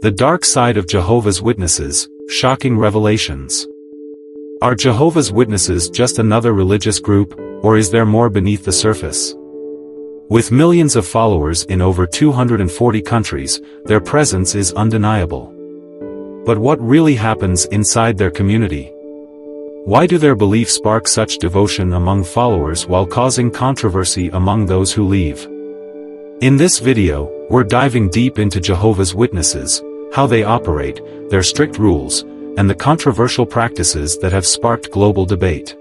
The dark side of Jehovah's Witnesses, shocking revelations. Are Jehovah's Witnesses just another religious group, or is there more beneath the surface? With millions of followers in over 240 countries, their presence is undeniable. But what really happens inside their community? Why do their beliefs spark such devotion among followers while causing controversy among those who leave? In this video, we're diving deep into Jehovah's Witnesses, how they operate, their strict rules, and the controversial practices that have sparked global debate.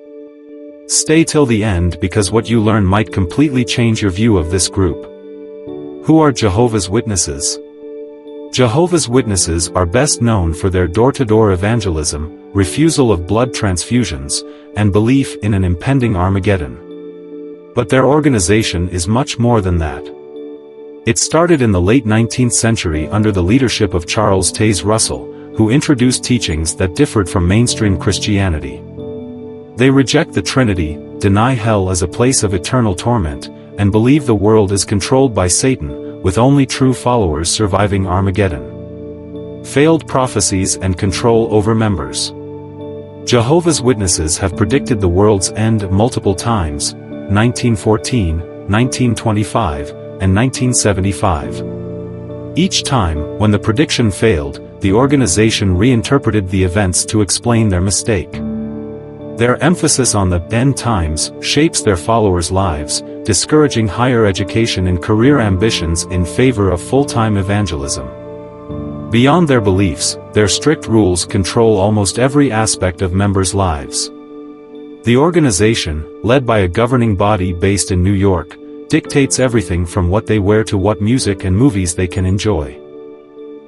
Stay till the end because what you learn might completely change your view of this group. Who are Jehovah's Witnesses? Jehovah's Witnesses are best known for their door-to-door evangelism, refusal of blood transfusions, and belief in an impending Armageddon. But their organization is much more than that. It started in the late 19th century under the leadership of Charles Taze Russell, who introduced teachings that differed from mainstream Christianity. They reject the Trinity, deny hell as a place of eternal torment, and believe the world is controlled by Satan, with only true followers surviving Armageddon. Failed prophecies and control over members. Jehovah's Witnesses have predicted the world's end multiple times, 1914, 1925, and 1975. Each time, when the prediction failed, the organization reinterpreted the events to explain their mistake. Their emphasis on the end times shapes their followers' lives, discouraging higher education and career ambitions in favor of full-time evangelism. Beyond their beliefs, their strict rules control almost every aspect of members' lives. The organization, led by a governing body based in New York, dictates everything from what they wear to what music and movies they can enjoy.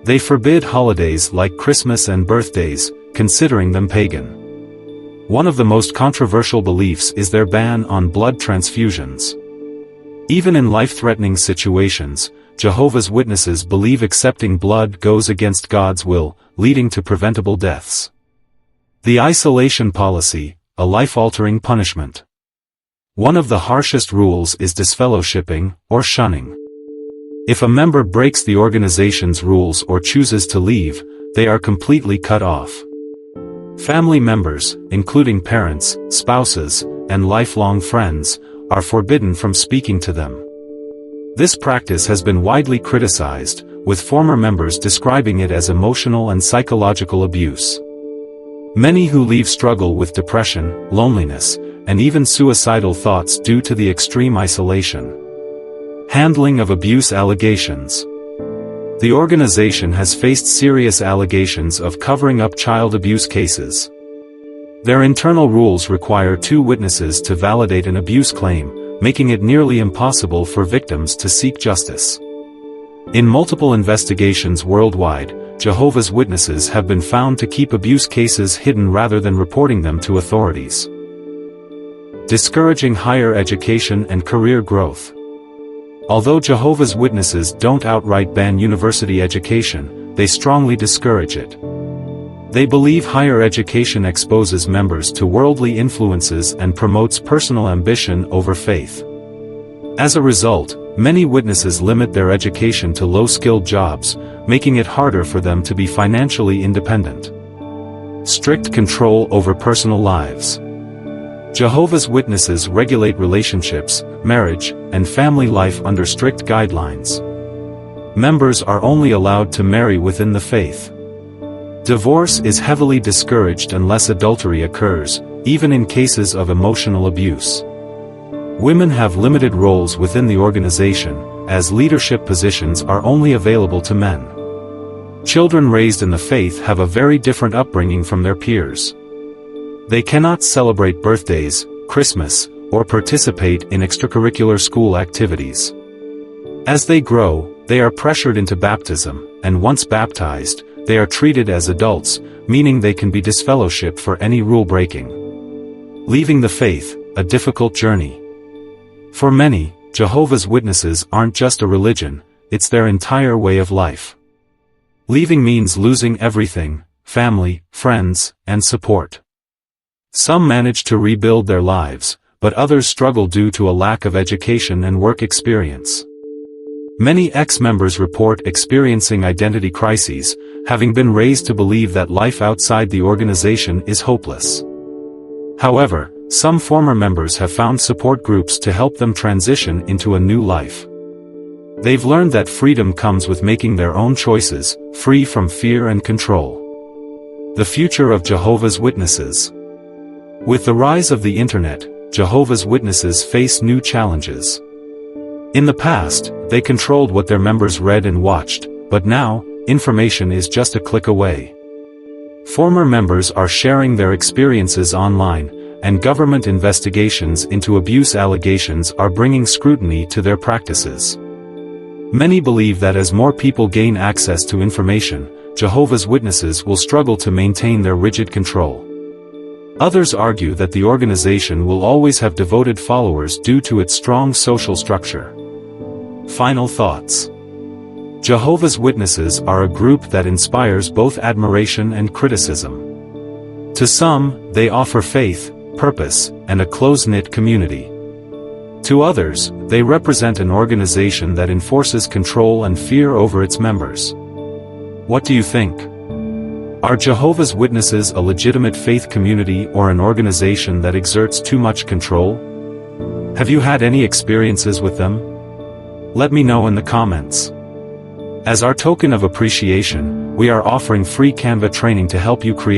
They forbid holidays like Christmas and birthdays, considering them pagan. One of the most controversial beliefs is their ban on blood transfusions. Even in life-threatening situations, Jehovah's Witnesses believe accepting blood goes against God's will, leading to preventable deaths. The isolation policy, a life-altering punishment. One of the harshest rules is disfellowshipping, or shunning. If a member breaks the organization's rules or chooses to leave, they are completely cut off. Family members, including parents, spouses, and lifelong friends, are forbidden from speaking to them. This practice has been widely criticized, with former members describing it as emotional and psychological abuse. Many who leave struggle with depression, loneliness, and even suicidal thoughts due to the extreme isolation. Handling of abuse allegations. The organization has faced serious allegations of covering up child abuse cases. Their internal rules require 2 witnesses to validate an abuse claim, making it nearly impossible for victims to seek justice. In multiple investigations worldwide, Jehovah's Witnesses have been found to keep abuse cases hidden rather than reporting them to authorities. Discouraging higher education and career growth. Although Jehovah's Witnesses don't outright ban university education, they strongly discourage it. They believe higher education exposes members to worldly influences and promotes personal ambition over faith. As a result, many witnesses limit their education to low-skilled jobs, making it harder for them to be financially independent. Strict control over personal lives. Jehovah's Witnesses regulate relationships, marriage, and family life under strict guidelines. Members are only allowed to marry within the faith. Divorce is heavily discouraged unless adultery occurs, even in cases of emotional abuse. Women have limited roles within the organization, as leadership positions are only available to men. Children raised in the faith have a very different upbringing from their peers. They cannot celebrate birthdays, Christmas, or participate in extracurricular school activities. As they grow, they are pressured into baptism, and once baptized, they are treated as adults, meaning they can be disfellowshipped for any rule-breaking. Leaving the faith, a difficult journey. For many, Jehovah's Witnesses aren't just a religion, it's their entire way of life. Leaving means losing everything: family, friends, and support. Some manage to rebuild their lives, but others struggle due to a lack of education and work experience. Many ex-members report experiencing identity crises, having been raised to believe that life outside the organization is hopeless. However, some former members have found support groups to help them transition into a new life. They've learned that freedom comes with making their own choices, free from fear and control. The future of Jehovah's Witnesses. With the rise of the internet, Jehovah's Witnesses face new challenges. In the past, they controlled what their members read and watched, but now, information is just a click away. Former members are sharing their experiences online, and government investigations into abuse allegations are bringing scrutiny to their practices. Many believe that as more people gain access to information, Jehovah's Witnesses will struggle to maintain their rigid control. Others argue that the organization will always have devoted followers due to its strong social structure. Final thoughts. Jehovah's Witnesses are a group that inspires both admiration and criticism. To some, they offer faith, purpose, and a close-knit community. To others, they represent an organization that enforces control and fear over its members. What do you think? Are Jehovah's Witnesses a legitimate faith community or an organization that exerts too much control? Have you had any experiences with them? Let me know in the comments. As our token of appreciation, we are offering free Canva training to help you create